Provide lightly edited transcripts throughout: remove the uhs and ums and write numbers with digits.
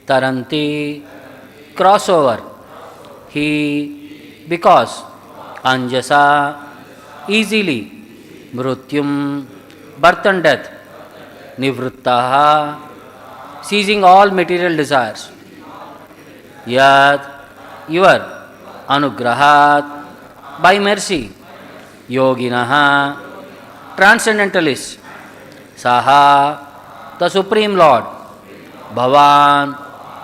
taranti, crossover. He, because, anjasa, easily, mrutyum, birth and death, nivrittaha, ceasing all material desires, yad, your, anugrahat, by mercy, yoginaha, transcendentalists, saha, the Supreme Lord, bhavan,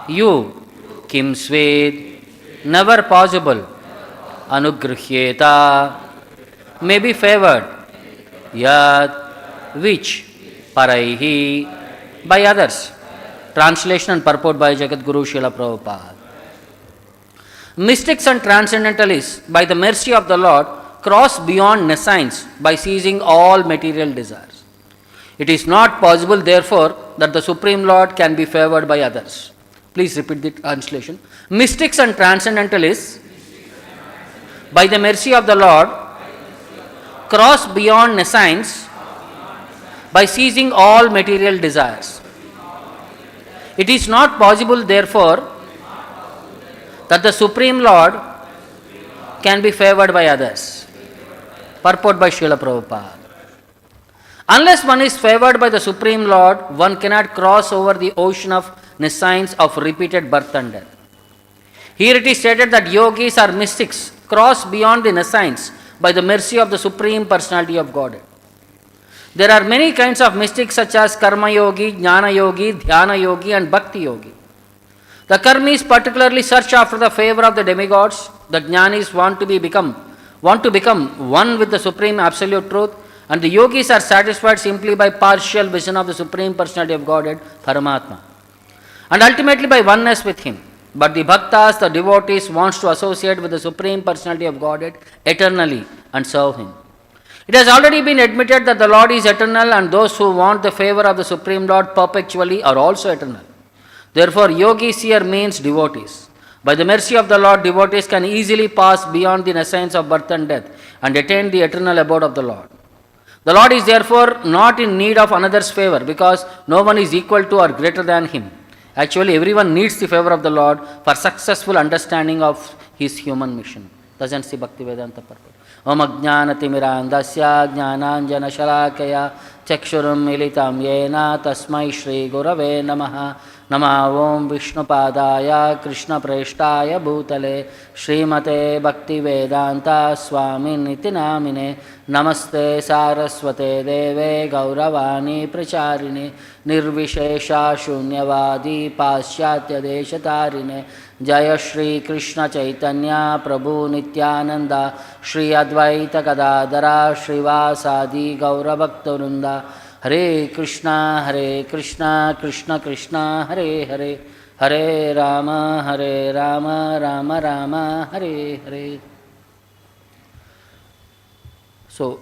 you, kim sved, never possible, anugrhyeta, may be favored, yad, which, paraihi, by others. Translation and purport by Jagadguru Srila Prabhupada. Mystics and transcendentalists, by the mercy of the Lord, cross beyond nescience by ceasing all material desires. It is not possible, therefore, that the Supreme Lord can be favored by others. Please repeat the translation. Mystics and transcendentalists, by the mercy of the Lord, cross beyond nescience by ceasing all material desires. It is not possible, therefore, that the Supreme Lord can be favored by others. Purport by Srila Prabhupada. Unless one is favored by the Supreme Lord, one cannot cross over the ocean of nescience of repeated birth and death. Here it is stated that yogis or mystics cross beyond the nescience by the mercy of the Supreme Personality of Godhead. There are many kinds of mystics such as Karma Yogi, Jnana Yogi, Dhyana Yogi and Bhakti Yogi. The Karmis particularly search after the favor of the demigods. The Jnanis want to become one with the Supreme Absolute Truth, and the Yogis are satisfied simply by partial vision of the Supreme Personality of Godhead, Paramatma, and ultimately by oneness with Him. But the Bhaktas, the devotees, wants to associate with the Supreme Personality of Godhead eternally and serve Him. It has already been admitted that the Lord is eternal, and those who want the favor of the Supreme Lord perpetually are also eternal. Therefore, yogis here means devotees. By the mercy of the Lord, devotees can easily pass beyond the nescience of birth and death and attain the eternal abode of the Lord. The Lord is therefore not in need of another's favor, because no one is equal to or greater than Him. Actually, everyone needs the favor of the Lord for successful understanding of His human mission. Doesn't see Bhakti Vedanta purport. Om Ajnanatimirandasya Jnananjana Shalakaya Chakshurum Militam Yena Tasmai Shri Gurave Namaha. Nama Om Vishnu Padaya Krishna Preshtaya Bhutale Srimate Bhakti Vedanta Swamy Niti Namine Namaste Saraswate Deve Gauravani Pracharine Nirvishesha Shunyavadi Paschatya Deshatarine Jaya Shri Krishna Chaitanya Prabhu Nityananda Shri Advaita Gadadara Srivasadi Gauravaktarunda Hare Krishna, Krishna Krishna, Hare Hare, Hare Rama, Rama Rama, Hare Hare. So,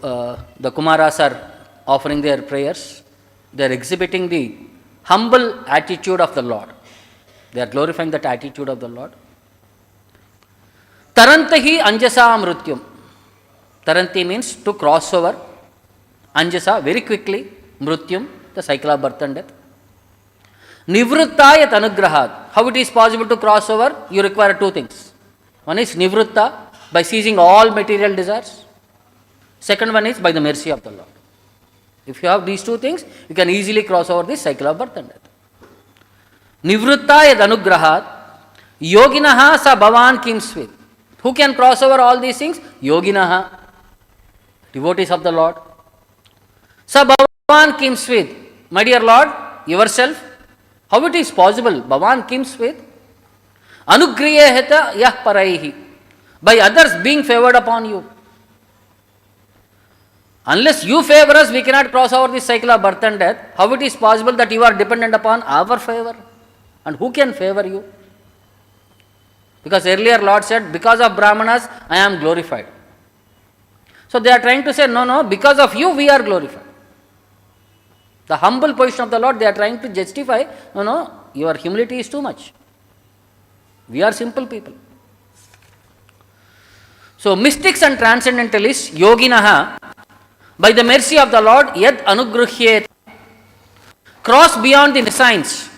the Kumaras are offering their prayers. They are exhibiting the humble attitude of the Lord. They are glorifying that attitude of the Lord. Tarantahi anjasa mrutyum. Taranti means to cross over. Anjasa, very quickly. Mrutyum, the cycle of birth and death. Nivrittayat anugrahat. How it is possible to cross over? You require two things. One is nivritta, by ceasing all material desires. Second one is by the mercy of the Lord. If you have these two things, you can easily cross over this cycle of birth and death. Nivrittayat anugrahat. Yoginaha sa bhavan kim svit. Who can cross over all these things? Yoginaha, devotees of the Lord. Sa Bhavan kim svit. My dear Lord, yourself, how it is possible? Bhavan kim svit. Anugriyeheta yah paraihi. By others being favored upon you. Unless you favor us, we cannot cross over this cycle of birth and death. How it is possible that you are dependent upon our favor? And who can favor you? Because earlier Lord said, because of Brahmanas, I am glorified. So they are trying to say, no, because of you, we are glorified. The humble position of the Lord, they are trying to justify, no, your humility is too much. We are simple people. So mystics and transcendentalists, yoginaha, by the mercy of the Lord, yad anugruhyet, cross beyond the nescience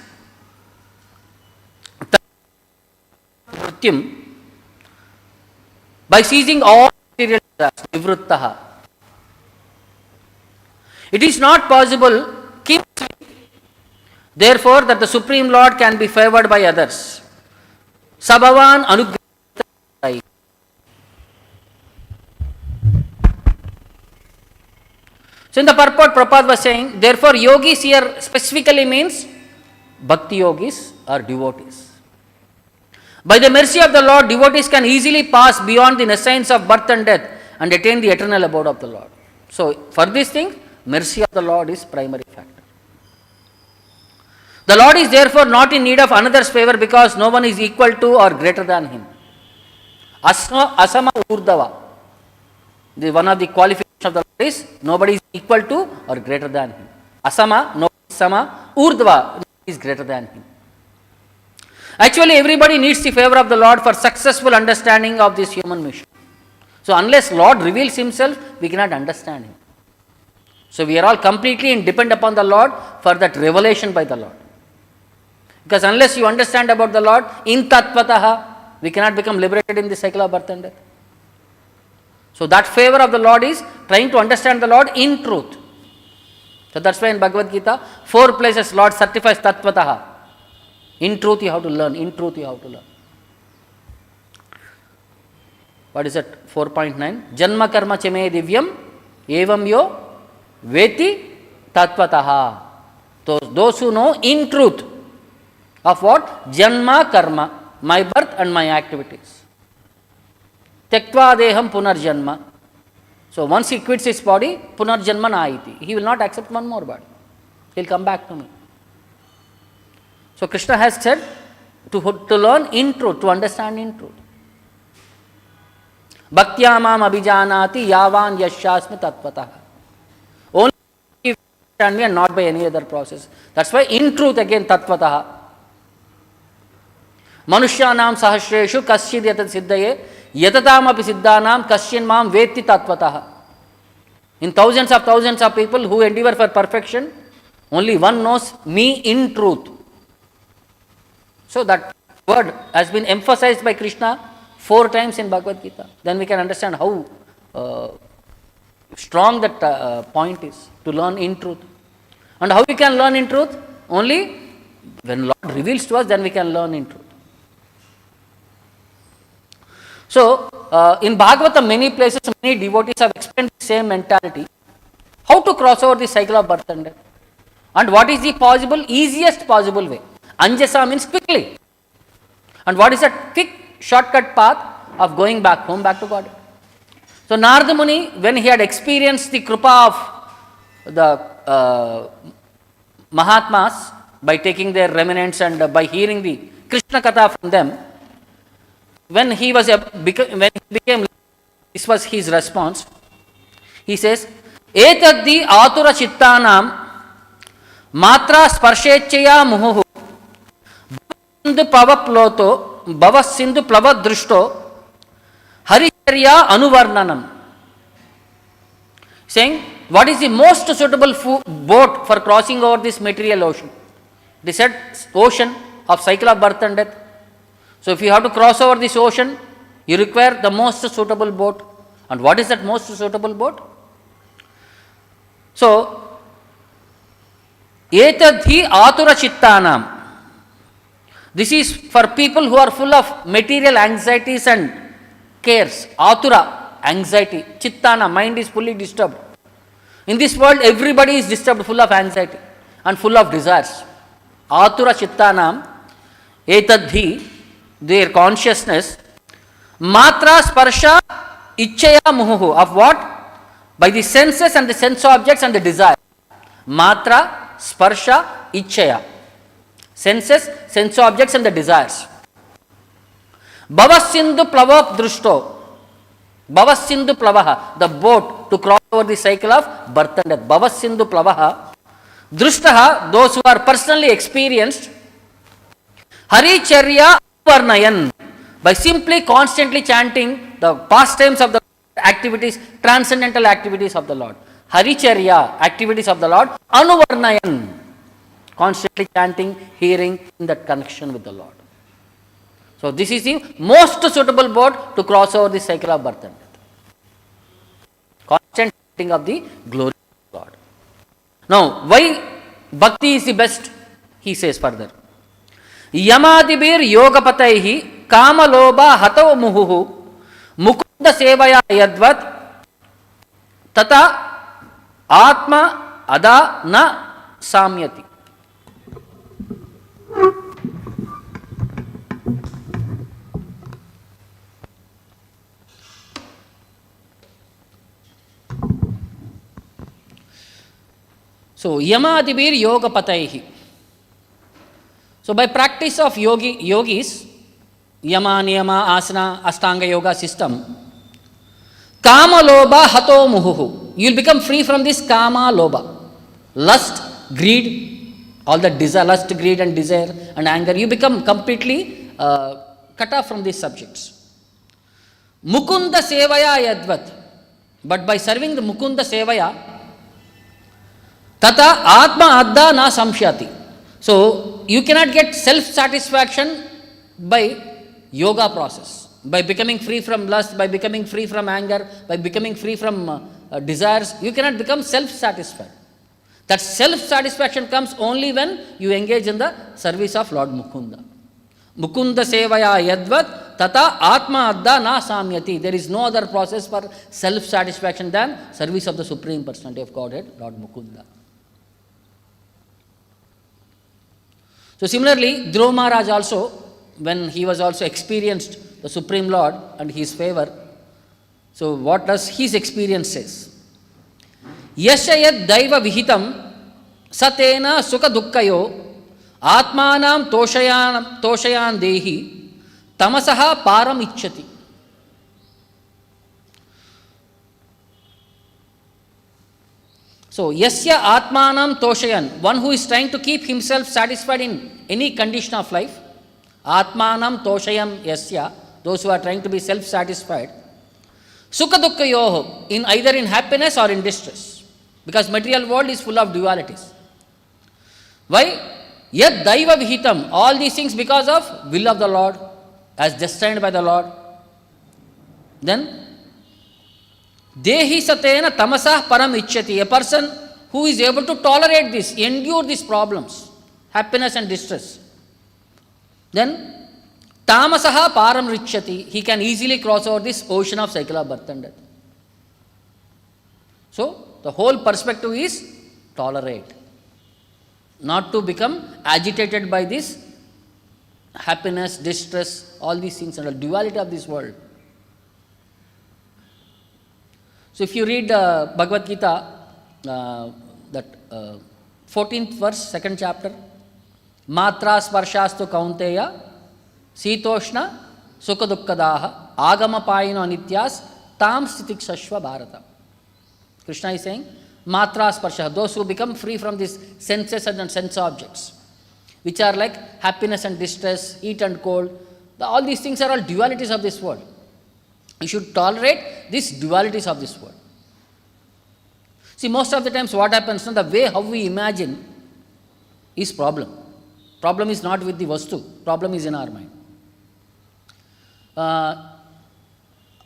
mrityum, by seizing all material desires, nivruttaha. It is not possible, therefore, that the Supreme Lord can be favored by others. Sabhavan anugrahai. So in the purport, Prabhupada was saying, therefore yogis here specifically means bhakti yogis or devotees. By the mercy of the Lord, devotees can easily pass beyond the nescience of birth and death and attain the eternal abode of the Lord. So for this thing, mercy of the Lord is primary factor. The Lord is therefore not in need of another's favor because no one is equal to or greater than him. Asama urdava. One of the qualifications of the Lord is nobody is equal to or greater than him. Asama, nobody is sama. Urdhva, nobody is greater than him. Actually, everybody needs the favor of the Lord for successful understanding of this human mission. So unless Lord reveals himself, we cannot understand him. So we are all completely dependent upon the Lord for that revelation by the Lord. Because unless you understand about the Lord, in tattvataha, we cannot become liberated in the cycle of birth and death. So that favor of the Lord is trying to understand the Lord in truth. So that's why in Bhagavad Gita, 4 places Lord certifies tattvataha. In truth you have to learn, in truth you have to learn. What is that? 4.9. Janma karma chame divyam evam yo veti tattvataha. So those who know in truth of what? Janma karma, my birth and my activities. Tyaktva deham punarjanma. So once he quits his body, punarjanma naiti. He will not accept one more body. He will come back to me. So Krishna has said to learn in truth, to understand in truth. Bhaktya mam abhijanati yavan yashasmi tattvataha. Only if you understand me and not by any other process. That's why in truth again tattvataha. Manushyanam sahasreshu kasyid yatat siddhaye yatatam api siddhanam kasyin mam veti tattvataha. In thousands of people who endeavor for perfection, only one knows me in truth. So that word has been emphasized by Krishna 4 times in Bhagavad Gita. Then we can understand how strong that point is to learn in truth. And how we can learn in truth? Only when Lord reveals to us, then we can learn in truth. So in Bhagavatam, many places, many devotees have explained the same mentality. How to cross over the cycle of birth and death. And what is the easiest possible way? Anjasa means quickly. And what is that quick shortcut path of going back home, back to God? So Narada Muni, when he had experienced the kripa of the Mahatmas by taking their remnants and by hearing the Krishna Katha from them, when he became, this was his response. He says, Etaddi atura chittanam matra sparshechaya muhuhu Sindhu pavaploto bhava sindhu plavadrushto haricharya anuvarnanam. Saying, what is the most suitable boat for crossing over this material ocean? They said, ocean of cycle of birth and death. So if you have to cross over this ocean, you require the most suitable boat. And what is that most suitable boat? So, etadhi atura chittanam. This is for people who are full of material anxieties and cares. Atura, anxiety. Chittana, mind is fully disturbed. In this world, everybody is disturbed, full of anxiety and full of desires. Atura chittanam, etadhi, their consciousness, matra sparsha ichchaya muhuhu, of what? By the senses and the sense objects and the desire. Matra sparsha ichchaya. Senses, sense objects and the desires. Bhavasindhu plava drushto. Bhavasindhu plavaha, the boat to cross over the cycle of birth and death. Bhavasindhu plavaha. Drushtaha, those who are personally experienced. Haricharya varnayan, by simply constantly chanting the pastimes of the activities, transcendental activities of the Lord. Haricharya, activities of the Lord. Anuvarnayan, constantly chanting, hearing in that connection with the Lord. So this is the most suitable boat to cross over the cycle of birth and death. Constant chanting of the glory of God. Now, why bhakti is the best? He says further. Yamadibir yogapataihi kamaloba hatau muhuhu mukunda sevaya yadvat tata atma ada na samyati. So, yamadibir yogapataihi. So, by practice of yogis, yama, niyama, asana, ashtanga yoga system, kama loba hato muhuhu. You will become free from this kama loba. Lust, greed, all the desire, lust, greed and desire and anger, you become completely cut off from these subjects. Mukunda sevaya yadvat. But by serving the Mukunda sevaya, tata atma adda na samshyati. So, you cannot get self-satisfaction by yoga process, by becoming free from lust, by becoming free from anger, by becoming free from desires. You cannot become self-satisfied. That self-satisfaction comes only when you engage in the service of Lord Mukunda. Mukunda sevaya yadvat tata atma adda na samyati. There is no other process for self-satisfaction than service of the Supreme Personality of Godhead, Lord Mukunda. So similarly, Dhruva Maharaj also, when he was also experienced the Supreme Lord and his favor, so what does his experience says? Yashayad daiva vihitam satena sukha dukkayo atmanam toshayan dehi tamasaha param icchati. So, yasya atmanam toshayan, one who is trying to keep himself satisfied in any condition of life, atmanam toshayam yasya, those who are trying to be self-satisfied, sukha dukkayoho, in either in happiness or in distress, because material world is full of dualities. Why? Yad daiva vihitam, all these things because of will of the Lord, as destined by the Lord. Then, Dehi satena tamasah param ichyati. A person who is able to tolerate this, endure these problems, happiness and distress. Then, tamasaha param richyati. He can easily cross over this ocean of cycle of birth and death. So, the whole perspective is tolerate. Not to become agitated by this happiness, distress, all these things and the duality of this world. So, if you read Bhagavad Gita, that 14th verse, 2nd chapter, Matra sparshaastu kaunteya, sitoshna sukha dukkadaha, agama payino anityas, tam stitikshashva bharata. Krishna is saying, Matra sparsha, those who become free from these senses and sense objects, which are like happiness and distress, heat and cold, all these things are all dualities of this world. You should tolerate these dualities of this world. See, most of the times what happens, the way how we imagine is problem. Problem is not with the vastu, problem is in our mind.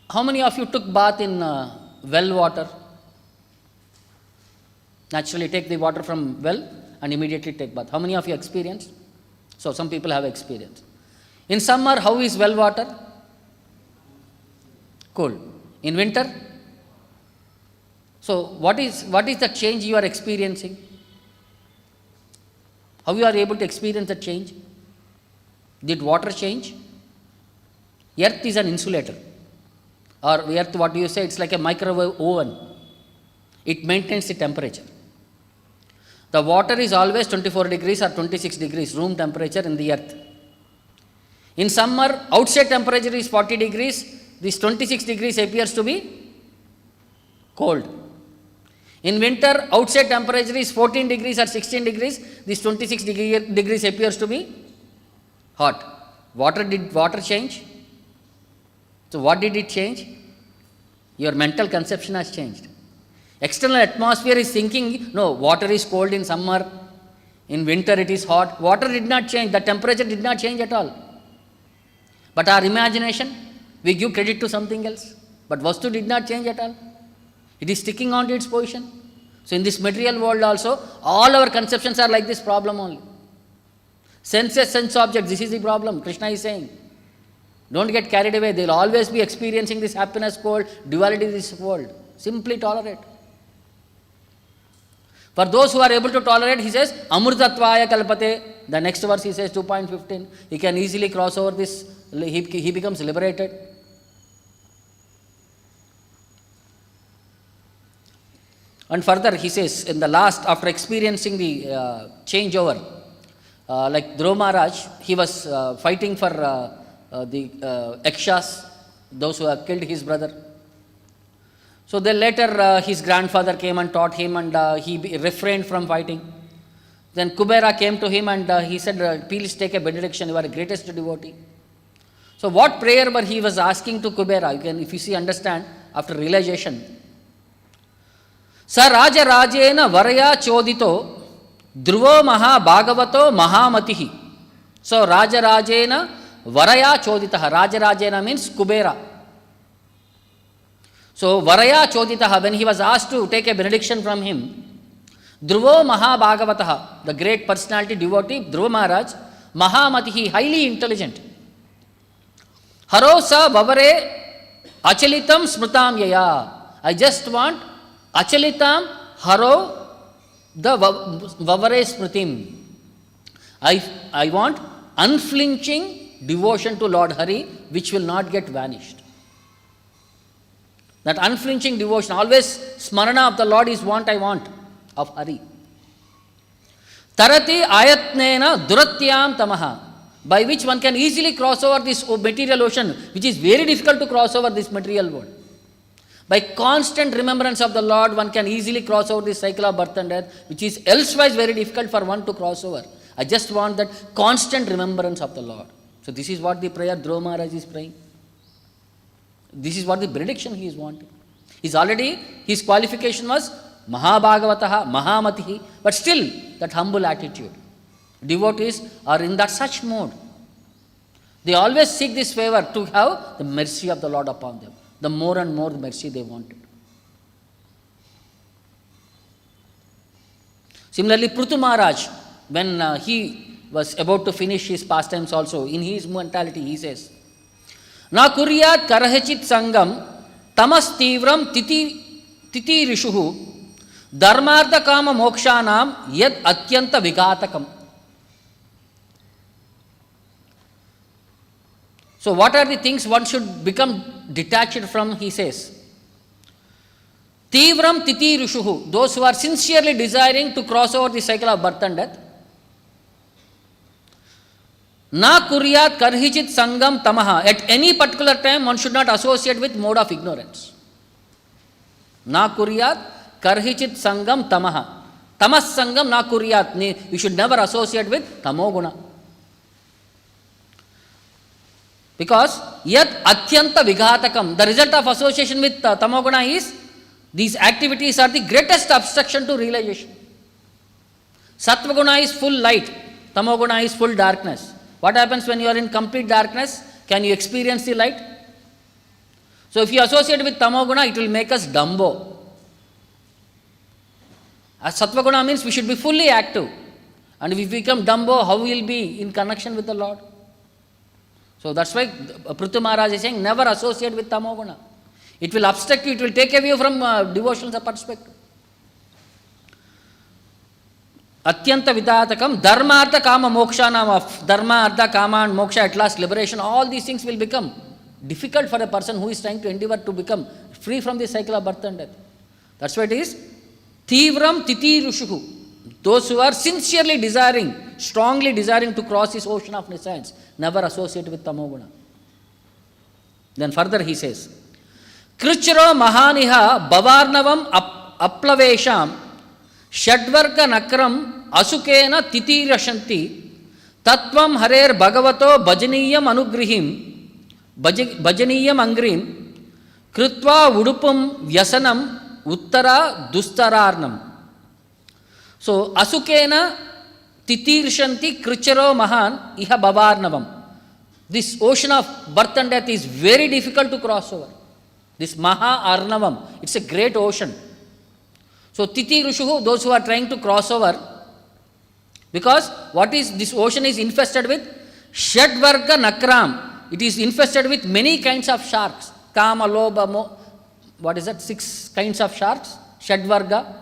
How many of you took bath in well water? Naturally take the water from well and immediately take bath. How many of you experienced? So some people have experience. In summer, how is well water? Cold. In winter? So what is the change you are experiencing? How you are able to experience the change? Did water change? Earth is an insulator. Or earth, what do you say? It's like a microwave oven. It maintains the temperature. The water is always 24 degrees or 26 degrees room temperature in the earth. In summer, outside temperature is 40 degrees. This 26 degrees appears to be cold. In winter, outside temperature is 14 degrees or 16 degrees. This 26 degrees appears to be hot. Did water change? So what did it change? Your mental conception has changed. External atmosphere is thinking, no, water is cold in summer, in winter it is hot. Water did not change, the temperature did not change at all. But our imagination, we give credit to something else. But Vastu did not change at all. It is sticking on to its position. So in this material world also, all our conceptions are like this problem only. Senses, sense objects, this is the problem. Krishna is saying, don't get carried away. They will always be experiencing this happiness called duality of this world. Simply tolerate. For those who are able to tolerate, he says, Amrutatvaya kalpate. The next verse he says, 2.15. He can easily cross over this. He becomes liberated. And further he says, in the last, after experiencing the changeover, like Dhruva Maharaj, he was fighting for the Yakshas, those who have killed his brother. So then later his grandfather came and taught him, and he refrained from fighting. Then Kubera came to him and he said, please take a benediction, you are the greatest devotee. So what prayer were he was asking to Kubera? You can, if you see, understand, after realization. Sa Raja Rajena Varaya Chodito Dhruvo Maha Bhagavato Mahamatihi. So Raja Rajena Varaya Choditaha. Raja Rajena means Kubera. So Varaya Choditaha, when he was asked to take a benediction from him, Dhruvo Maha Bhagavataha, the great personality devotee, Dhruva Maharaj, Mahamatihi, highly intelligent. Haro sa Vavare Achalitam Smritam Yaya. I just want Achalitam Haro the Vavare Smritim. I want unflinching devotion to Lord Hari, which will not get vanished. That unflinching devotion, always smarana of the Lord is what I want of Hari. Tarati ayatnena duratyam tamaha, by which one can easily cross over this material ocean, which is very difficult to cross over this material world. By constant remembrance of the Lord, one can easily cross over this cycle of birth and death, which is elsewise very difficult for one to cross over. I just want that constant remembrance of the Lord. So this is what the prayer Dhruva Maharaj is praying. This is what the benediction he is wanting. His qualification was Mahabhagavataha, Mahamatihi, but still that humble attitude. Devotees are in that such mode. They always seek this favor to have the mercy of the Lord upon them. The more and more the mercy they wanted. Similarly, Prithu Maharaj, when he was about to finish his pastimes also, in his mentality he says, Na kuryat karahachit sangam tamas tivram titi rishuhu dharmartha kama mokshanam yad atyanta vigatakam. So what are the things one should become detached from, he says. Tivram titi rishuhu, those who are sincerely desiring to cross over the cycle of birth and death. Na kuryat karhichit sangam tamaha, at any particular time one should not associate with mode of ignorance. Na kuryat karhichit sangam tamaha. Tamas sangam na kuryat, you should never associate with tamoguna. Because yat atyanta vighatakam, the result of association with tamoguna is, these activities are the greatest obstruction to realization. Sattvaguna is full light, tamoguna is full darkness. What happens when you are in complete darkness? Can you experience the light? So if you associate with tamoguna, it will make us dumbo. As sattvaguna means we should be fully active. And if we become dumbo, how we will be in connection with the Lord? So that's why Prithu Maharaj is saying, never associate with tamoguna. It will obstruct you, it will take away from devotional perspective. Atyanta vidatakam, dharma artha kama moksha nama, dharma artha kama and moksha, at last liberation, all these things will become difficult for a person who is trying to endeavor to become free from the cycle of birth and death. That's why it is Tivram titi rushuhu, those who are sincerely desiring, strongly desiring to cross this ocean of nescience, never associate with tamoguna. Then further he says, Kricharo mahaniha bhavarnavam aplavesham Shadvarga nakram asukena titirashanti tatvam harer bhagavato bhajaniyam anugrihim bhajaniyam angrim krutva udupam vyasanam uttara dustararnam. So asukena titirashanti kricharo mahan iha bhavarnavam. This ocean of birth and death is very difficult to cross over. This Maha Arnavam, it's a great ocean. So Titi Rishuhu, those who are trying to cross over, because what is this ocean is infested with? Shadvarga Nakram. It is infested with many kinds of sharks. Kama, Lobha, what is that? 6 kinds of sharks. Shadvarga,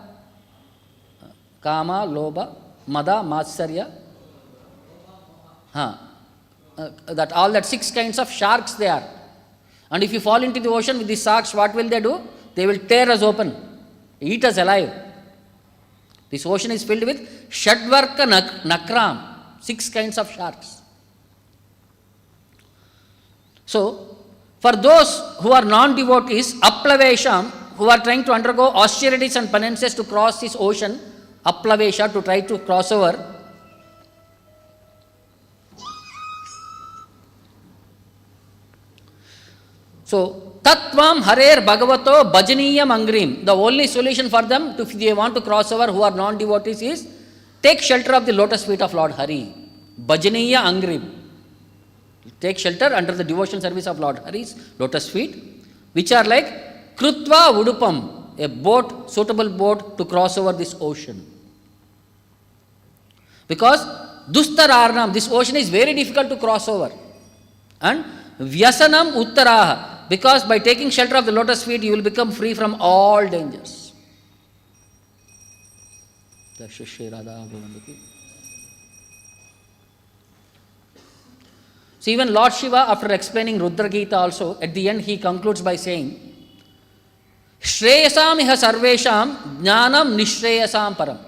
Kama, Lobha, Mada, Matsarya. That all that 6 kinds of sharks they are. And if you fall into the ocean with the sharks, what will they do? They will tear us open, eat us alive. This ocean is filled with Shadvarka Nakram, 6 kinds of sharks. So, for those who are non-devotees, Aplavesham, who are trying to undergo austerities and penances to cross this ocean, Aplavesha, to try to cross over, so, Tattvam Harer Bhagavato Bhajaniyam Angrim. The only solution for them, if they want to cross over who are non-devotees, is take shelter of the lotus feet of Lord Hari. Bhajaniya Angrim. Take shelter under the devotional service of Lord Hari's lotus feet, which are like Krutva Udupam, a boat, suitable boat to cross over this ocean. Because Dustar Arnam, this ocean is very difficult to cross over. And Vyasanam Uttaraha, because by taking shelter of the lotus feet, you will become free from all dangers. So even Lord Shiva, after explaining Rudra Gita also, at the end he concludes by saying, Shreyasam iha sarvesham jnanam nishreyasam param.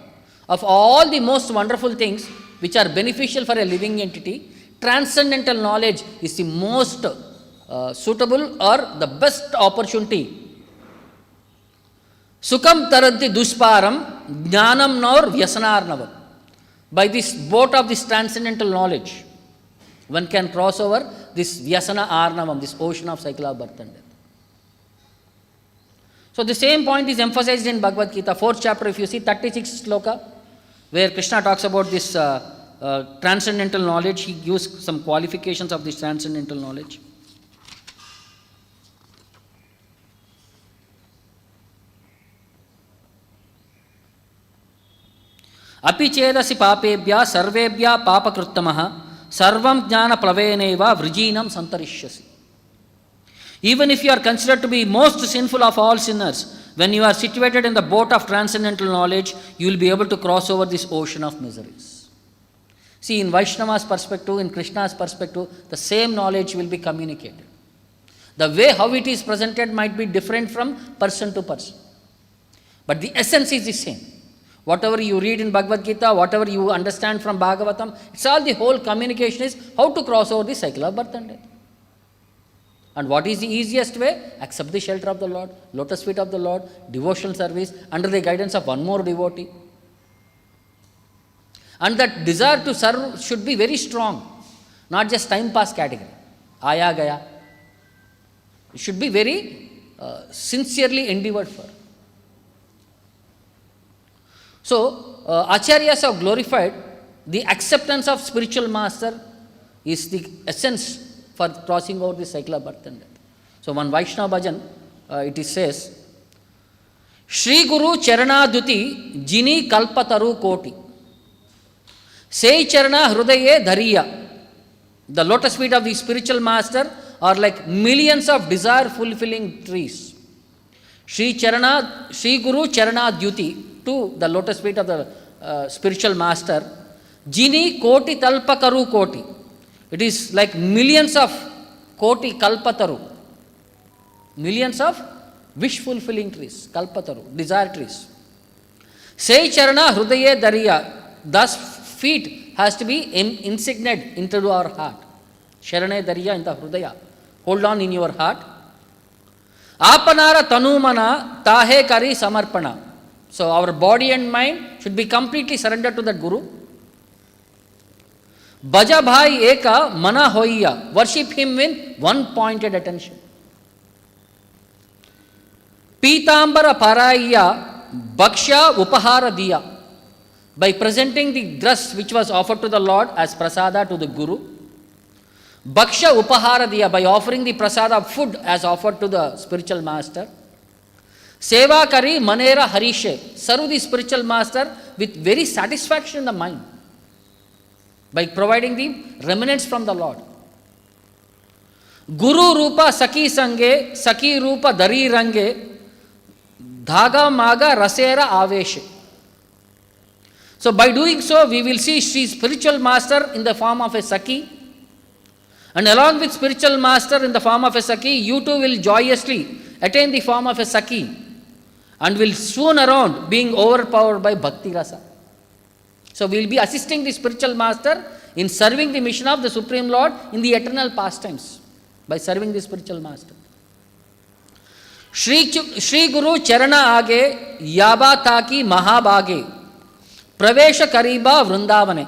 Of all the most wonderful things which are beneficial for a living entity, transcendental knowledge is the most suitable or the best opportunity. Sukham taranti dusparam jnanam nor vyasanarnavam. By this boat of this transcendental knowledge, one can cross over this vyasana arnavam, this ocean of cycle of birth and death. So the same point is emphasized in Bhagavad Gita, 4th chapter, if you see 36th sloka, where Krishna talks about this transcendental knowledge. He gives some qualifications of this transcendental knowledge. Api chedasi papebhya sarvebhya papakruttamaha sarvam jnana plaveneva vrijinam santarishyasi. Even if you are considered to be most sinful of all sinners, when you are situated in the boat of transcendental knowledge, you will be able to cross over this ocean of miseries. See, in Vaishnava's perspective, in Krishna's perspective, the same knowledge will be communicated. The way how it is presented might be different from person to person, but the essence is the same. Whatever you read in Bhagavad Gita, whatever you understand from Bhagavatam, it's all the whole communication is how to cross over the cycle of birth and death. And what is the easiest way? Accept the shelter of the Lord, lotus feet of the Lord, devotional service under the guidance of one more devotee. And that desire to serve should be very strong, not just time pass category. Aya gaya. It should be very sincerely endeavored for. So, Acharyas have glorified the acceptance of spiritual master is the essence for crossing over the cycle of birth and death. So, one Vaishnava bhajan, it says, Shri Guru Charana Duti Jini Kalpataru Koti Sei Charana Hrudaye Dhariya. The lotus feet of the spiritual master are like millions of desire fulfilling trees. Shri Guru Charana Duti, to the lotus feet of the spiritual master, Jini Koti Talpakaru Koti. It is like millions of Koti Kalpataru, millions of wish fulfilling trees, Kalpataru, desire trees. Sei Charana Hrudaye Dhariya. Thus feet has to be insigned into our heart. Sharane Dhariya in the Hrudaya. Hold on in your heart. Apanara Tanumana Tahe Kari Samarpana. So our body and mind should be completely surrendered to that Guru. Bhaja Bhai Eka Mana Hoiya. Worship him with one pointed attention. Pitambara Paraiya Bhaksha Upahara Diya. By presenting the dress which was offered to the Lord as prasada to the Guru. Bhaksha upahara diya, by offering the prasada food as offered to the spiritual master. Seva kari manera harishe, serve the spiritual master with very satisfaction in the mind by providing the remnants from the Lord. Guru rupa saki sange, saki rupa dari range, dhaga maga rasera aveshe. So by doing so, we will see Sri spiritual master in the form of a saki, and along with spiritual master in the form of a saki, you too will joyously attain the form of a saki and will soon around being overpowered by bhakti rasa. So we will be assisting the spiritual master in serving the mission of the Supreme Lord in the eternal pastimes by serving the spiritual master. Shri Guru Charana Age Yaba Taki Mahabage Pravesha Kariba Vrindavane.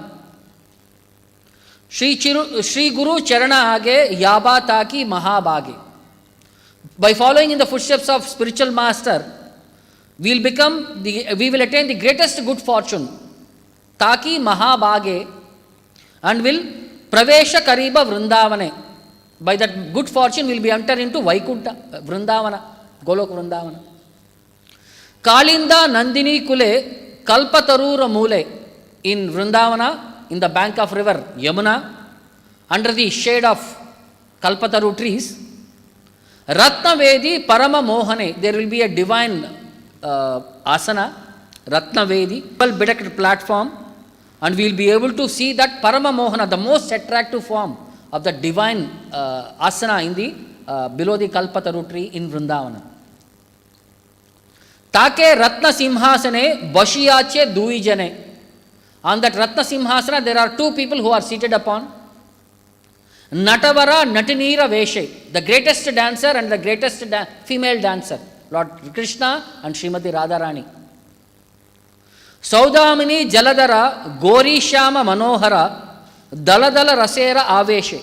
Shri Guru Charana Age Yaba Taki Mahabage. By following in the footsteps of spiritual master, we will attain the greatest good fortune, Taki Mahabage, and will Pravesha Kariba Vrindavane. By that good fortune, we will be entered into Vaikunta, Vrindavana, Golok Vrindavana. Kalinda Nandini Kule Kalpatarura Mule, in Vrindavana, in the bank of river Yamuna, under the shade of Kalpataru trees. Ratnavedi Parama Mohane, there will be a divine asana, Ratnavedi, well-bedecked platform, and we will be able to see that Parama Mohana, the most attractive form of the divine asana in the below the Kalpataru tree in Vrindavana. Take Ratna Simhasane Bashiyache Duijane. On that Ratna Simhasana, there are two people who are seated upon. Natavara Natinira Veshe, the greatest dancer and the greatest female dancer, Lord Krishna and Srimati Radharani. Saudamini Jaladara Gori Shama Manohara Daladala Rasera Aveshe.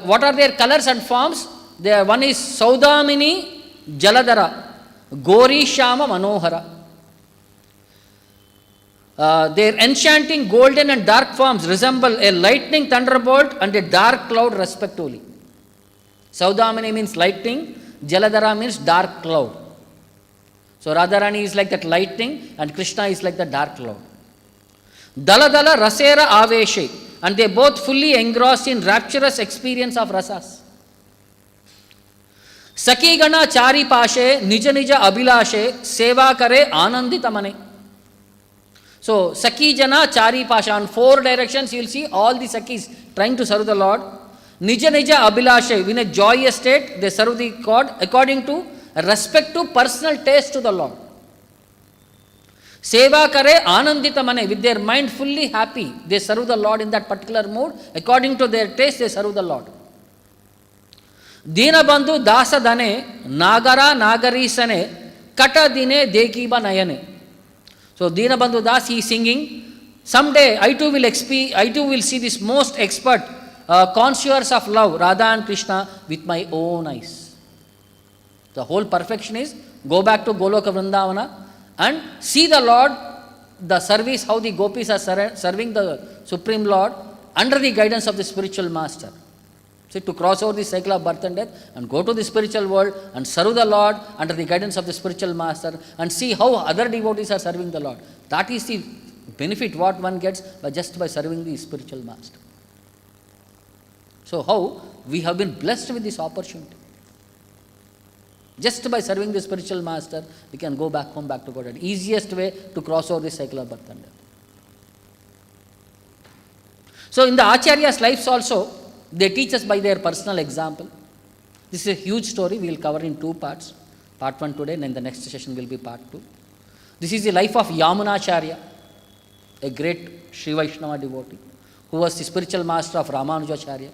What are their colors and forms? One is Saudamini Jaladara Gori Shama Manohara. Their enchanting golden and dark forms resemble a lightning thunderbolt and a dark cloud respectively. Saudamini means lightning, Jaladhara means dark cloud. So Radharani is like that lightning and Krishna is like the dark cloud. Daladala Rasera Aveshe, and they both fully engrossed in rapturous experience of rasas. Saki Gana Chari Pashe, Nija Nija Abhilashe, Seva Kare Ananditamane. So, Saki Jana Chari Pasha, on four directions you will see all the Sakis trying to serve the Lord. Nija Nija Abhilashe, in a joyous state, they serve the God according to respect to personal taste to the Lord. Seva Kare Ananditamane, with their mind fully happy, they serve the Lord in that particular mood. According to their taste, they serve the Lord. Dinabandhu Dasa Dane, Nagara Nagari Sane, Kata Dine Dekiba Nayane. So Dinabandhu Das, he is singing, someday I too will see this most expert connoisseurs of love, Radha and Krishna, with my own eyes. The whole perfection is go back to Goloka Vrindavana and see the Lord, the service, how the gopis are serving the Supreme Lord under the guidance of the spiritual master. See, to cross over the cycle of birth and death and go to the spiritual world and serve the Lord under the guidance of the spiritual master and see how other devotees are serving the Lord. That is the benefit what one gets just by serving the spiritual master. So how we have been blessed with this opportunity. Just by serving the spiritual master, we can go back home, back to God. The easiest way to cross over the cycle of birth and death. So in the Acharya's lives also, they teach us by their personal example. This is a huge story. We will cover in two parts. Part 1 today, and then the next session will be part 2. This is the life of Yamunacharya, a great Sri Vaishnava devotee, who was the spiritual master of Ramanujacharya.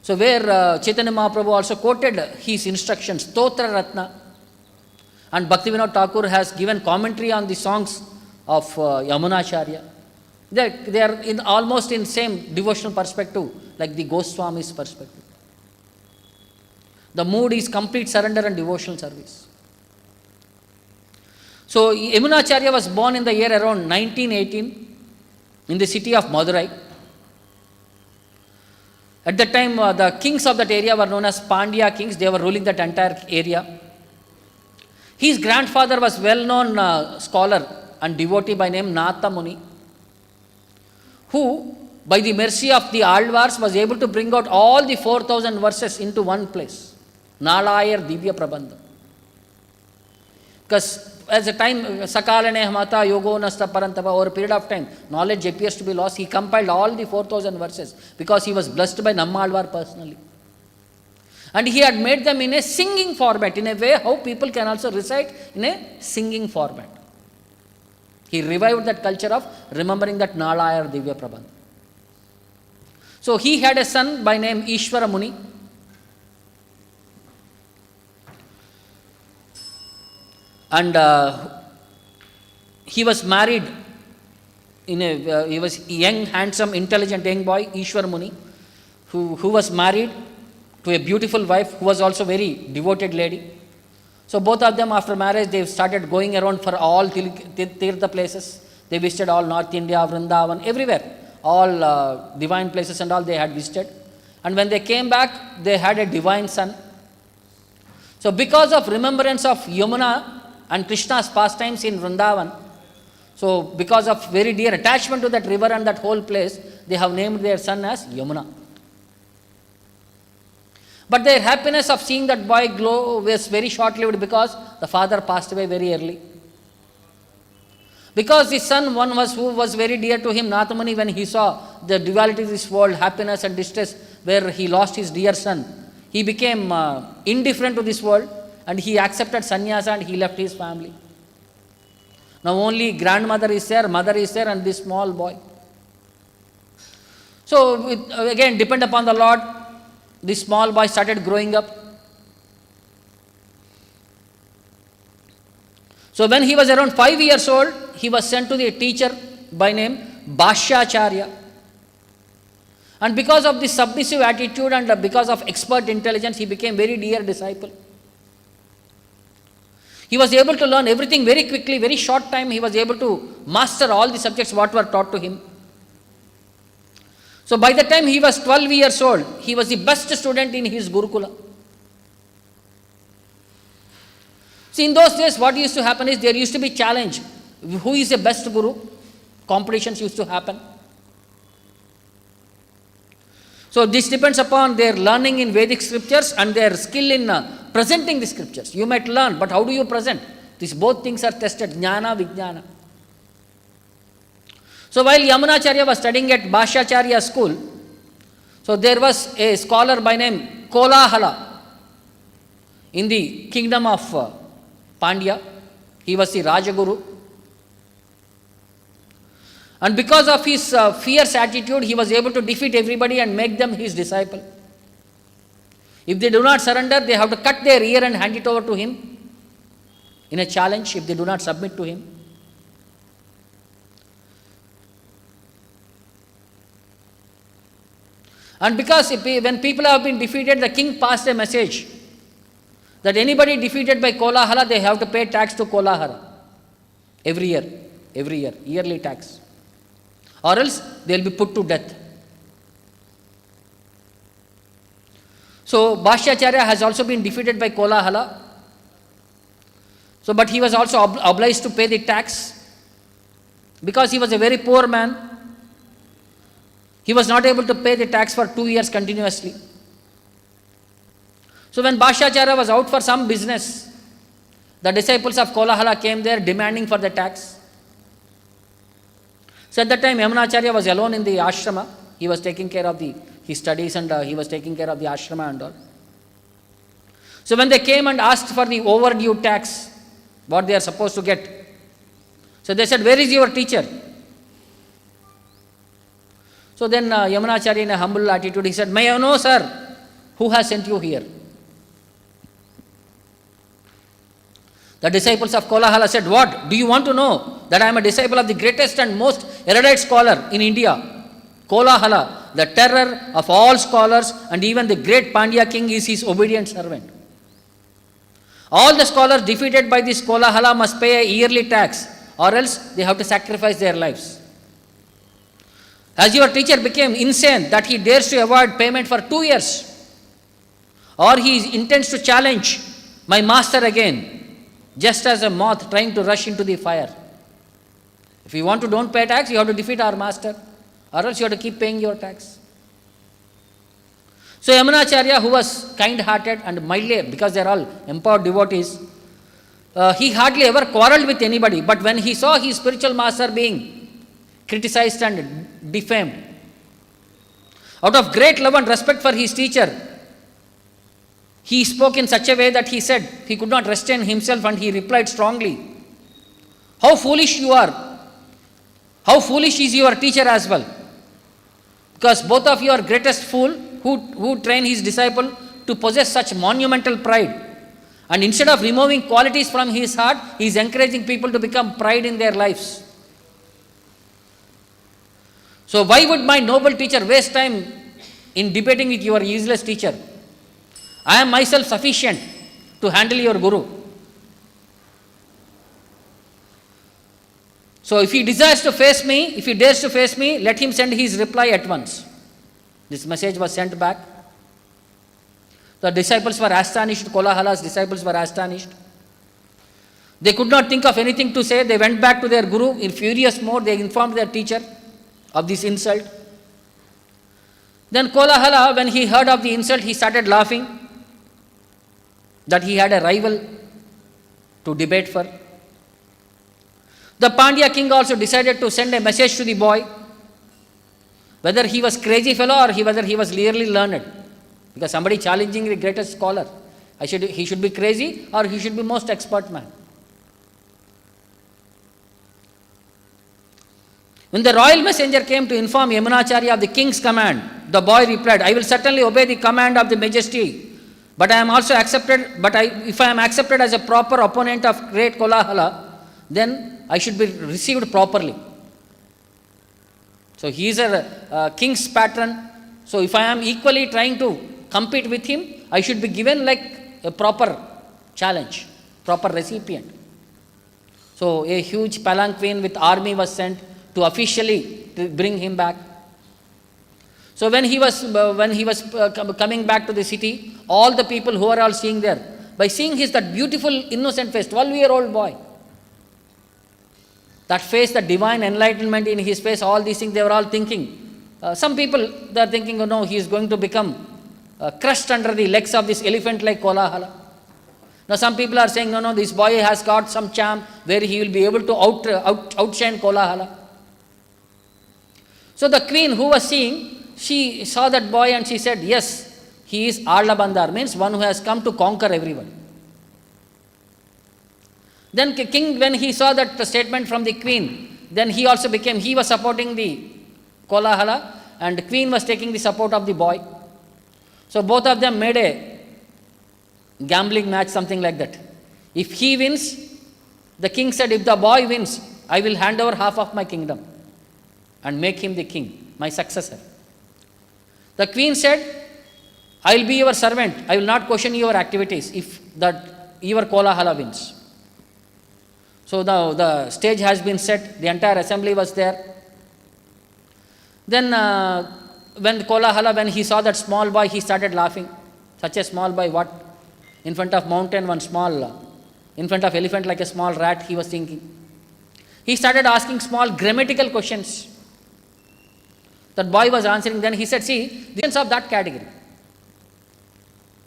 So where Chaitanya Mahaprabhu also quoted his instructions, Stotra Ratna, and Bhaktivinoda Thakur has given commentary on the songs of Yamunacharya. They are almost in same devotional perspective, like the Goswami's perspective. The mood is complete surrender and devotional service. So Yamunacharya was born in the year around 1918 in the city of Madurai. At that time, the kings of that area were known as Pandya kings. They were ruling that entire area. His grandfather was well-known scholar and devotee by name Natha Muni, who, by the mercy of the Alvars, was able to bring out all the 4,000 verses into one place. Nalayar Divya Prabandha. Because as a time, Sakalane Hamata Yogo Nasta Parantapa, over a period of time, knowledge appears to be lost. He compiled all the 4,000 verses because he was blessed by Nammalvar personally. And he had made them in a singing format, in a way how people can also recite in a singing format. He revived that culture of remembering that Nalayar Divya Prabandha. So he had a son by name Ishvara Muni. And he was married he was a young, handsome, intelligent young boy, Ishwar Muni, who was married to a beautiful wife who was also very devoted lady. So both of them, after marriage, they started going around for all Tirtha places. They visited all North India, Vrindavan, everywhere. All divine places and all they had visited. And when they came back, they had a divine son. So because of remembrance of Yamuna and Krishna's pastimes in Vrindavan, so because of very dear attachment to that river and that whole place, they have named their son as Yamuna. But their happiness of seeing that boy glow was very short-lived because the father passed away very early. Because the son, one was who was very dear to him, Nathamuni, when he saw the dualities of this world, happiness and distress, where he lost his dear son, he became indifferent to this world and he accepted sannyasa and he left his family. Now only grandmother is there, mother is there, and this small boy. So again, depend upon the Lord, this small boy started growing up. So when he was around 5 years old, he was sent to the teacher by name Bhashyacharya. And because of this submissive attitude and because of expert intelligence, he became very dear disciple. He was able to learn everything very quickly, very short time. He was able to master all the subjects what were taught to him. So by the time he was 12 years old, he was the best student in his Gurukula. See, in those days, what used to happen is there used to be challenge. Who is the best Guru? Competitions used to happen. So this depends upon their learning in Vedic scriptures and their skill in presenting the scriptures. You might learn, but how do you present? These both things are tested, jnana, vijnana. So while Yamunacharya was studying at Bhashyacharya school, so there was a scholar by name Kolahala in the kingdom of Pandya. He was the Rajaguru. And because of his fierce attitude, he was able to defeat everybody and make them his disciple. If they do not surrender, they have to cut their ear and hand it over to him in a challenge if they do not submit to him. And because when people have been defeated, the king passed a message that anybody defeated by Kolahala, they have to pay tax to Kolahara every year, yearly tax. Or else they will be put to death. So Bhashyacharya has also been defeated by Kolahala. So, but he was also obliged to pay the tax because he was a very poor man. He was not able to pay the tax for 2 years continuously. So when Bhashyacharya was out for some business, the disciples of Kolahala came there demanding for the tax. So at that time, Yamunacharya was alone in the ashrama. He was taking care of his studies and he was taking care of the ashrama and all. So when they came and asked for the overdue tax, what they are supposed to get, so they said, "Where is your teacher?" So then Yamunacharya, in a humble attitude, he said, "May I know, sir, who has sent you here?" The disciples of Kolahala said, "What? Do you want to know that I am a disciple of the greatest and most erudite scholar in India? Kolahala, the terror of all scholars, and even the great Pandya king is his obedient servant. All the scholars defeated by this Kolahala must pay a yearly tax, or else they have to sacrifice their lives. As your teacher became insane that he dares to avoid payment for 2 years, or he intends to challenge my master again, just as a moth trying to rush into the fire. If you want to don't pay tax, you have to defeat our master, or else you have to keep paying your tax. So Yamunacharya, who was kind-hearted and mildly, because they are all empowered devotees, he hardly ever quarreled with anybody, but when he saw his spiritual master being criticized and defamed, out of great love and respect for his teacher, he spoke in such a way that he said he could not restrain himself, and he replied strongly, "How foolish you are! How foolish is your teacher as well! Because both of you are greatest fool who train his disciple to possess such monumental pride. And instead of removing qualities from his heart, he is encouraging people to become pride in their lives. So why would my noble teacher waste time in debating with your useless teacher? I am myself sufficient to handle your guru. So if he desires to face me, if he dares to face me, let him send his reply at once." This message was sent back. The disciples were astonished. Kolahala's disciples were astonished. They could not think of anything to say. They went back to their guru in furious mode. They informed their teacher of this insult. Then Kolahala, when he heard of the insult, he started laughing that he had a rival to debate for. The Pandya king also decided to send a message to the boy, whether he was crazy fellow or whether he was really learned. Because somebody challenging the greatest scholar, he should be crazy or he should be most expert man. When the royal messenger came to inform Yamunacharya of the king's command, the boy replied, "I will certainly obey the command of the majesty, but if I am accepted as a proper opponent of great Kolahala, then I should be received properly." So he is a king's patron. So if I am equally trying to compete with him, I should be given like a proper challenge, proper recipient. So a huge palanquin with army was sent to officially bring him back. So when he was coming back to the city, all the people who are all seeing there, by seeing that beautiful innocent face, 12-year-old boy, that face, the divine enlightenment in his face, all these things, they were all thinking. Some people, they are thinking, "Oh no, he is going to become crushed under the legs of this elephant like Kolahala." Now some people are saying, no, this boy has got some charm where he will be able to outshine Kolahala. So the queen who was seeing, she saw that boy and she said, "Yes, he is Arlabandar," means one who has come to conquer everyone. Then king, when he saw that statement from the queen, then he was supporting the Kolahala, and the queen was taking the support of the boy. So both of them made a gambling match, something like that. If he wins, the king said, "If the boy wins, I will hand over half of my kingdom and make him the king, my successor." The queen said, "I will be your servant. I will not question your activities if your Kolahala wins." So now the stage has been set. The entire assembly was there. Then when Kolahala, when he saw that small boy, he started laughing. Such a small boy, what? In front of mountain, in front of elephant like a small rat, he was thinking. He started asking small grammatical questions. That boy was answering. Then he said, "See, the of that category."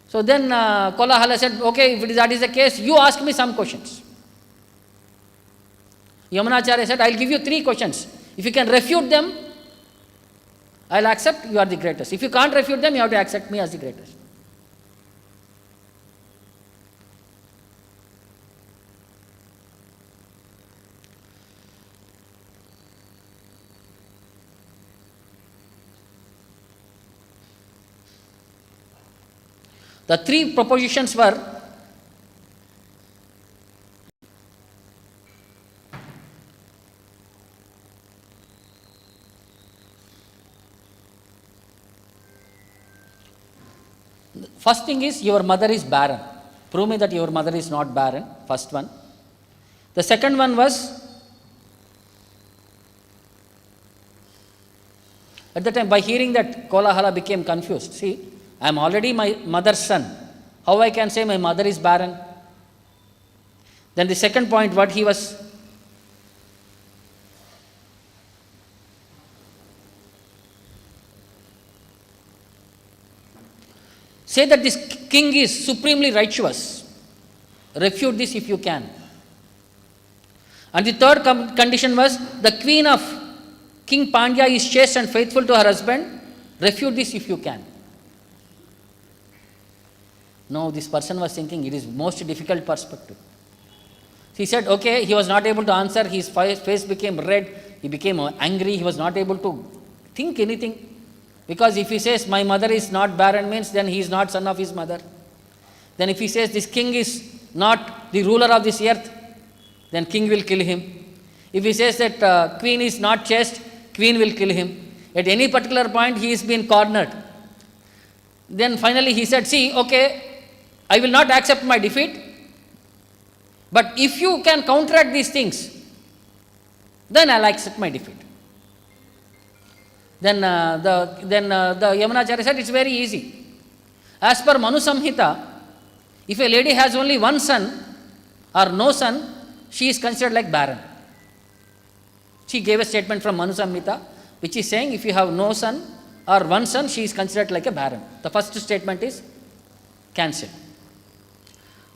So then Kolahala said, "Okay, if that is the case, you ask me some questions." Yamunacharya said, "I will give you 3 questions. If you can refute them, I will accept you are the greatest. If you can't refute them, you have to accept me as the greatest." The 3 propositions were: first thing is, your mother is barren. Prove me that your mother is not barren. First one. The second one was, At the time, by hearing that, Kolahala became confused. See, I am already my mother's son. How I can say my mother is barren? Then the second point, what he was say that this king is supremely righteous. Refute this if you can. And the third condition was the queen of King Pandya is chaste and faithful to her husband. Refute this if you can. No, this person was thinking it is most difficult perspective. He said, okay, he was not able to answer. His face became red. He became angry. He was not able to think anything. Because if he says, my mother is not barren, means then he is not son of his mother. Then if he says, this king is not the ruler of this earth, then king will kill him. If he says that queen is not chaste, queen will kill him. At any particular point, he is being cornered. Then finally he said, see, okay, I will not accept my defeat. But if you can counteract these things, then I will accept my defeat. Then the Yamunacharya said, it's very easy. As per Manu Samhita, if a lady has only one son or no son, she is considered like barren. She gave a statement from Manu Samhita, which is saying if you have no son or one son, she is considered like a barren. The first statement is cancelled.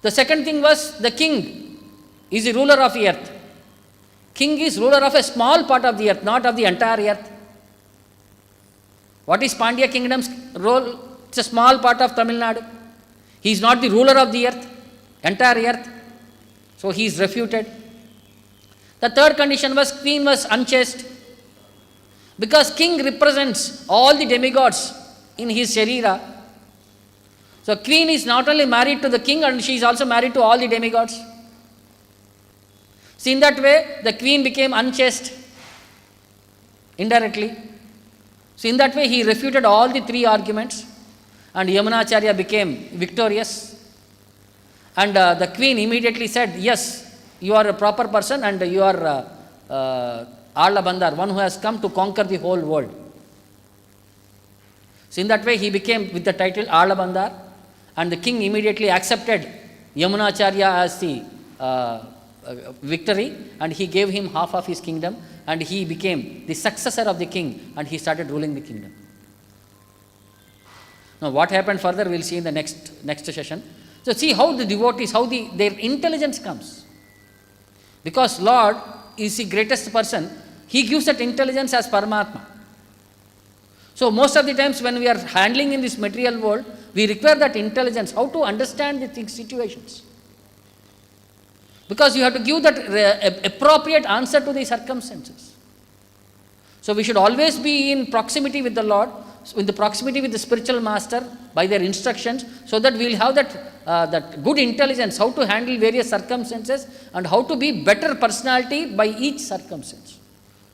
The second thing was the king is the ruler of the earth. King is ruler of a small part of the earth, not of the entire earth. What is Pandya kingdom's role? It's a small part of Tamil Nadu. He is not the ruler of the earth, entire earth. So he is refuted. The third condition was queen was unchaste. Because king represents all the demigods in his sharira. So queen is not only married to the king, and she is also married to all the demigods. So in that way, the queen became unchaste indirectly. So in that way, he refuted all the three arguments, and Yamunacharya became victorious. And the queen immediately said, yes, you are a proper person and you are Alla Bandar, one who has come to conquer the whole world. So in that way, he became with the title Alla Bandar, and the king immediately accepted Yamunacharya as the victory, and he gave him half of his kingdom, and he became the successor of the king, and he started ruling the kingdom. Now what happened further, we will see in the next session. So see how the devotees, how their intelligence comes. Because Lord is the greatest person, He gives that intelligence as Paramatma. So most of the times when we are handling in this material world, we require that intelligence, how to understand the situations. Because you have to give that appropriate answer to the circumstances. So we should always be in proximity with the Lord, in the proximity with the spiritual master by their instructions, so that we will have that good intelligence, how to handle various circumstances and how to be better personality by each circumstance.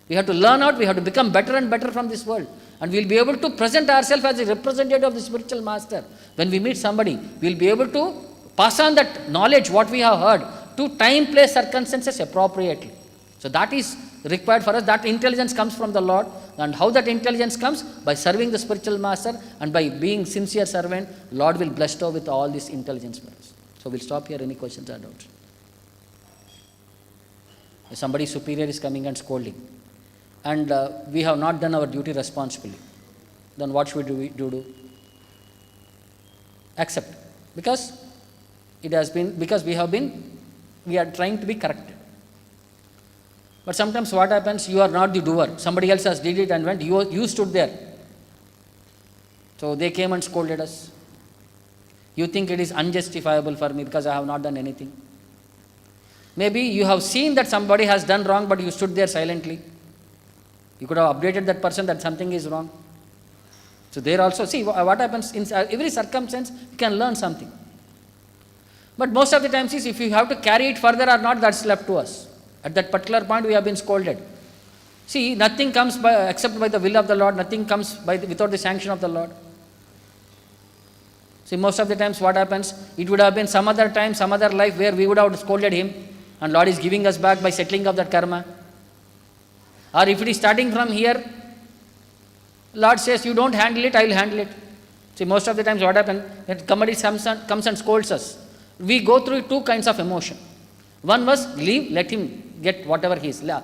We have to learn out, we have to become better and better from this world, and we will be able to present ourselves as a representative of the spiritual master. When we meet somebody, we will be able to pass on that knowledge, what we have heard, to time, place, circumstances appropriately. So that is required for us. That intelligence comes from the Lord. And how that intelligence comes? By serving the spiritual master and by being sincere servant, Lord will bestow with all this intelligence for us. So we'll stop here. Any questions or doubts? If somebody superior is coming and scolding, and we have not done our duty responsibly, then what should we do? Accept. Because it has been, because we are trying to be corrected. But sometimes what happens, you are not the doer. Somebody else has did it and went, you stood there. So they came and scolded us. You think it is unjustifiable for me because I have not done anything. Maybe you have seen that somebody has done wrong, but you stood there silently. You could have updated that person that something is wrong. So there also, see what happens in every circumstance, you can learn something. But most of the times is if you have to carry it further or not, that's left to us. At that particular point, we have been scolded. See, nothing comes except by the will of the Lord. Nothing comes without the sanction of the Lord. See, most of the times what happens, it would have been some other time, some other life where we would have scolded Him, and Lord is giving us back by settling of that karma. Or if it is starting from here, Lord says, you don't handle it, I will handle it. See, most of the times what happens, when somebody comes and scolds us, we go through two kinds of emotion. One was, leave, let him get whatever he is. The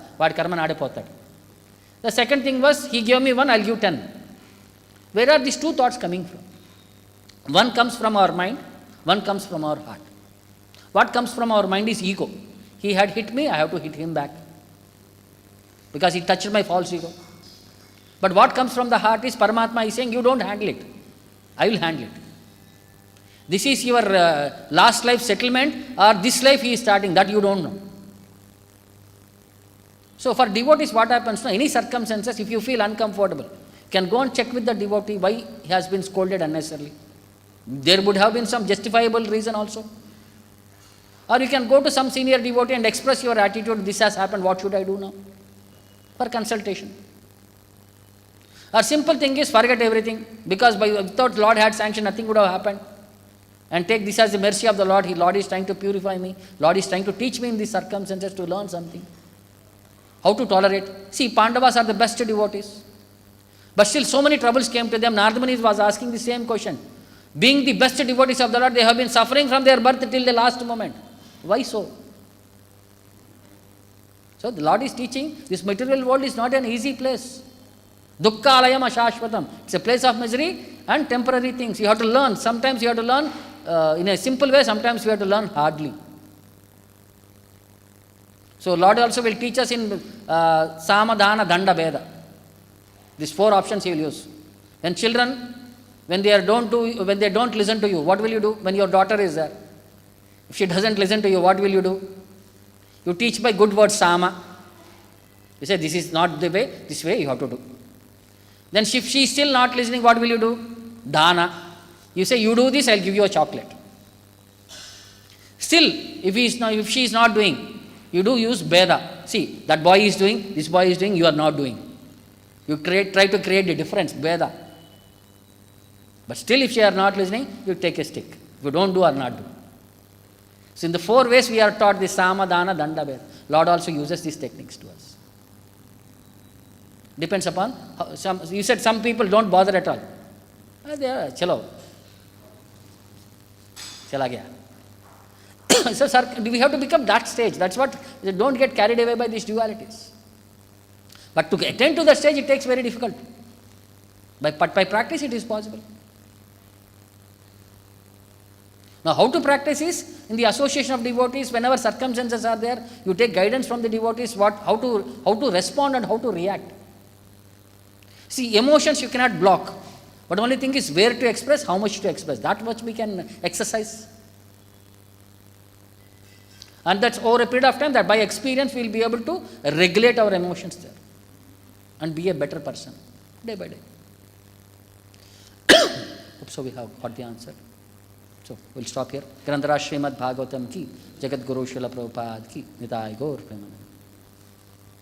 second thing was, he gave me 1, I will give 10. Where are these two thoughts coming from? One comes from our mind, one comes from our heart. What comes from our mind is ego. He had hit me, I have to hit him back, because he touched my false ego. But what comes from the heart is Paramatma is saying, you don't handle it, I will handle it. This is your last life settlement, or this life he is starting, that you don't know. So for devotees, what happens now, any circumstances, if you feel uncomfortable, you can go and check with the devotee why he has been scolded unnecessarily. There would have been some justifiable reason also. Or you can go to some senior devotee and express your attitude, this has happened, what should I do now? For consultation. Or simple thing is, forget everything, because without Lord had sanctioned, nothing would have happened. And take this as the mercy of the Lord. Lord is trying to purify me. Lord is trying to teach me in these circumstances to learn something. How to tolerate. See, Pandavas are the best devotees. But still so many troubles came to them. Narada Muni was asking the same question. Being the best devotees of the Lord, they have been suffering from their birth till the last moment. Why so? So the Lord is teaching, this material world is not an easy place. Dukkha alayam ashashvatam. It's a place of misery and temporary things. You have to learn. Sometimes you have to learn in a simple way, sometimes you have to learn hardly. So Lord also will teach us in Samadhana Danda Veda. These 4 options he will use. When children, when they don't listen to you, what will you do? When your daughter is there, if she doesn't listen to you, what will you do? You teach by good words, Sama. You say, this is not the way, this way you have to do. Then if she is still not listening, what will you do? Dana. You say, you do this, I will give you a chocolate. Still, if she is not doing, you do use Veda. See, that boy is doing, this boy is doing, you are not doing. You try to create a difference, Veda. But still, if she are not listening, you take a stick. If you don't do or not do. So in the 4 ways we are taught the Samadhana Danda Veda. Lord also uses these techniques to us. Depends upon, you said some people don't bother at all. They are, chalo. Chala gaya. So sir, we have to become that stage. That's what, don't get carried away by these dualities. But to attain to that stage, it takes very difficult. But by practice, it is possible. Now, how to practice is, in the association of devotees, whenever circumstances are there, you take guidance from the devotees, how to respond and how to react. See, emotions you cannot block. But only thing is where to express, how much to express. That much we can exercise. And that's over a period of time that by experience we will be able to regulate our emotions there. And be a better person, day by day. Hope so we have got the answer. So we'll stop here. Grandhara Srimad Bhagavatam ki, Jagat Guru Srila Prabhupada ki, Nitai Gaur Premanand.